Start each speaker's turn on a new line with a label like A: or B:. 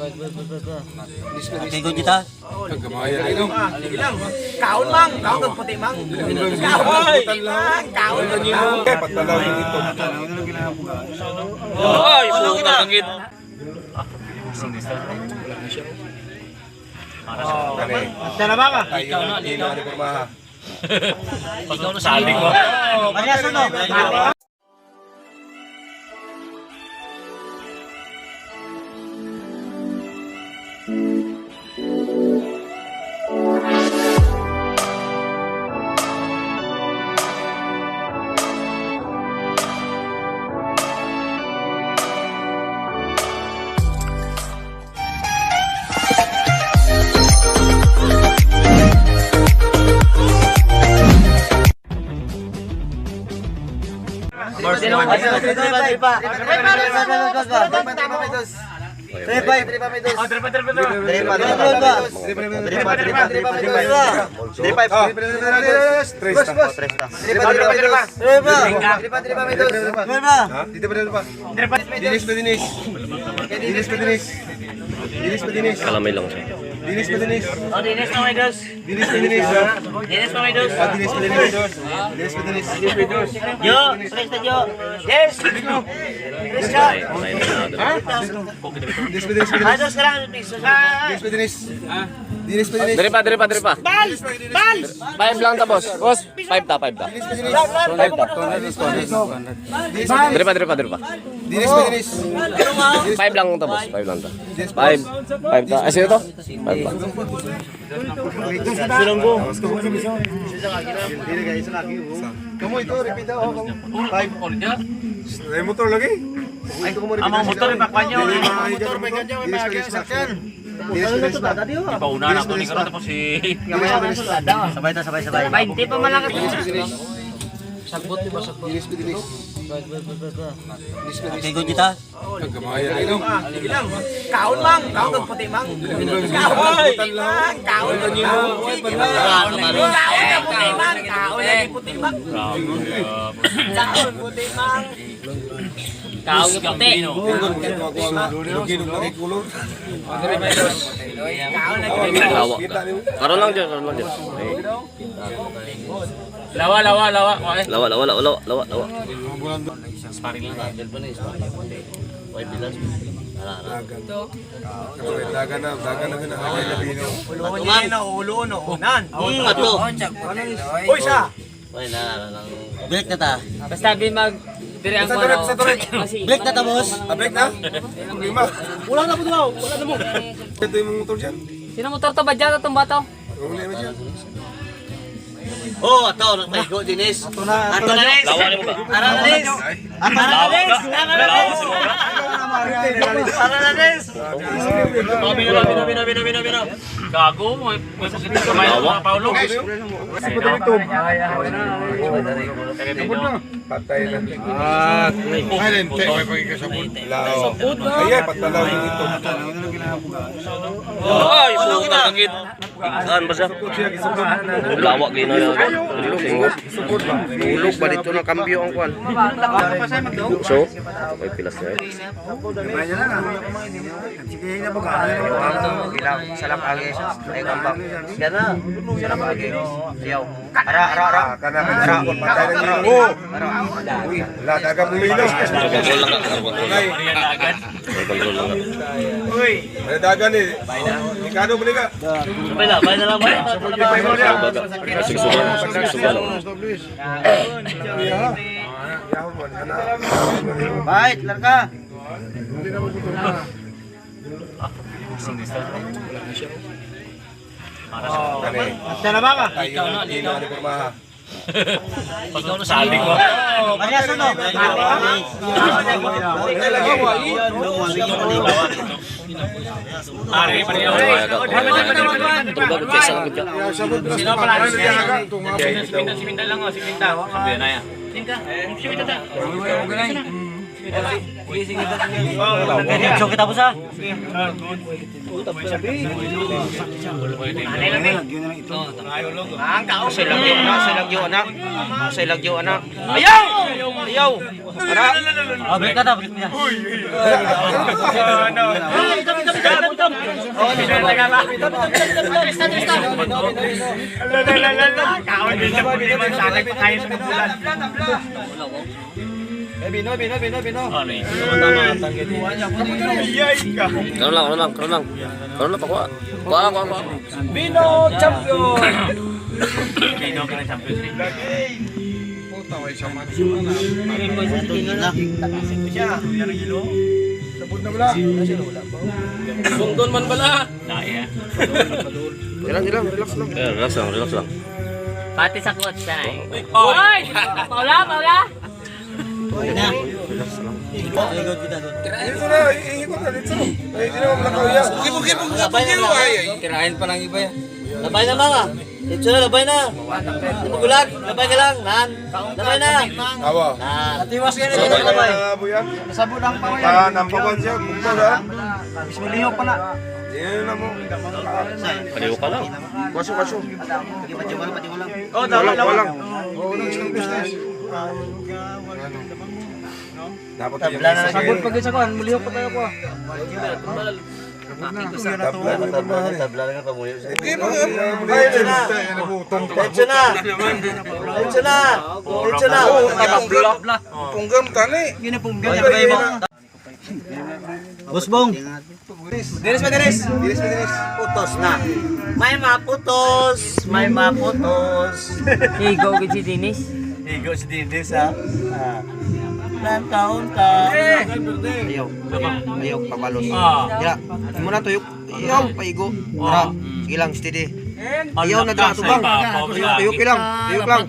A: Okay, good kita.
B: Kaon mang, kaon ng puti mang. Kaon
C: Ay, puta langit.
B: Dala ba ka?
C: Ikaw na saling mo.
A: Parehas no?
C: Kalamay lang siya.
B: Dinis pa Dinis.
D: Oh, Dinis na may dos.
B: Dinis pa Dinis.
D: Dinis na may dos.
B: Dinis pa Dinis. Dinis pa Dinis.
D: Yo, presta yo. Yes. Presta.
B: Dinis pa Dinis.
D: Ay, dos ka lang.
B: Dinis pa Dinis. Dinis pa Dinis.
C: Dari pa.
D: Bal! Bal!
C: 5 lang ta, boss. Boss, 5 ta.
B: Dinis pa Dinis.
C: 5 ta. Dari pa.
B: Dinis pa Dinis.
C: 5 lang ta, boss. 5 lang ta. 5 ta. Ay, sino to? 5 ta.
B: Kamu itu repeat daw kamu. 5. Ay motor lagi. Ay ko mo repeat.
D: Amang motor ipakwan nyo.
B: Motor may ganyan may sakyan. Dinis pa Dinis.
D: Ipauna na to ni karon tapos si
A: Sabay.
D: 20 pa malakas.
B: Sagbot di ba sagbot? Dinis pa Dinis.
A: Okay, good kita.
B: Kaon mang, kaon ng puti mang. Kaon ng puti mang.
D: Kaong yung puti.
C: Lawa. Karon lang dyan.
D: Lawa.
C: Lawa.
B: Dagan na ulo no. Nan.
A: Ato.
B: Uy siya.
A: Break na ta.
D: Basta mag dire ang
B: Sa tuloy.
A: Break na ta, boss.
B: Abek na? Problema.
D: Wala na po daw. Wala na mo.
B: Ito yung motor dyan.
D: Sino motor to ba dyan itong bato?
B: Uli mo dyan.
A: Oh, ato, nagpaigo Dinis. Ato na Dinis.
C: Lawa ni mo ba?
A: Ara na Dinis.
D: Gago mo. May sakit ka may mga Paulo.
B: Patay na. Ayun, may pagkakasabot. Lao. Ay, patalaw yung ito.
C: Ay, puta langit. Saan ba siya? Lawa gino na.
E: Ulog ba dito na kambyo ang kwan?
C: So, may pilas na.
E: Bilang salam agi ay kambang. Kana, salam agi. Siyaw. Ara.
B: Kana patay na yun. Oh! Uy, wala dagang bumilo.
C: Kontrol lang ka. Kontrol lang ka.
B: Uy, may dagan eh. Ikano bali ka?
D: Bay na lang ba?
C: Sige, suba lang.
A: Bait, larga.
B: Dala ba ka? Ikaw na.
D: Ikaw na saling mo.
A: Parehas no?
D: Ari, pareho. Sino pala? Si Minda lang o, si Minda. Sabihan na yan. Si Minda.
A: So kita po sa.
E: Silagyo anak. Ayaw. Ara.
A: Break na ta, break na.
D: Kaon din sa problema sa akin pa kayo sa bulan.
B: Bino.
D: Ano eh?
C: Karon lang. Karon lang pakuha. Kuha.
B: Bino champion.
D: Pino ka ng Champions League.
B: Puta, may sama. Sabot na wala.
C: Sungdon man bala.
D: Naya.
C: Relax lang.
F: Pati sa coach tayo. Oy! Paula!
B: Dito na, ihikot na dito. Ay, hindi naman malakaw yan.
A: Tirahin pa ng iba yan. Labay na mga. Dito na, labay na. Hindi mo gulag. Labay ka lang. Nan. Labay na.
B: Awa.
A: Nan. Natiwas ka na.
B: Sabay
A: Labay.
B: na, buyan.
E: Sabot lang pa
B: Ah, number 1 siya. Bukto na.
E: Mismo liho pa na.
B: Yan na mo.
C: Paliw ka lang.
B: Kaso.
E: Hindi pa lang.
B: Oh, walang. Oo, isang business. Dapat yung
E: Sabot pag isa ko, muliho pa tayo ko.
A: Tabla lang ang kamuyo.
B: Okay, Dito na. Punggam tani.
E: Yun ang punggol.
A: Busbong.
B: Diris.
A: Putos na. May maputos.
F: Higo gid si Dinis.
A: Higo si Dindis ha. Ilang taon ka.
E: Ayaw, pabalos.
D: Ah.
E: Ya, muna tuyok. Ayaw, paigo. Sige lang, steady. Ayaw na dyan, tubang. Tuyok lang.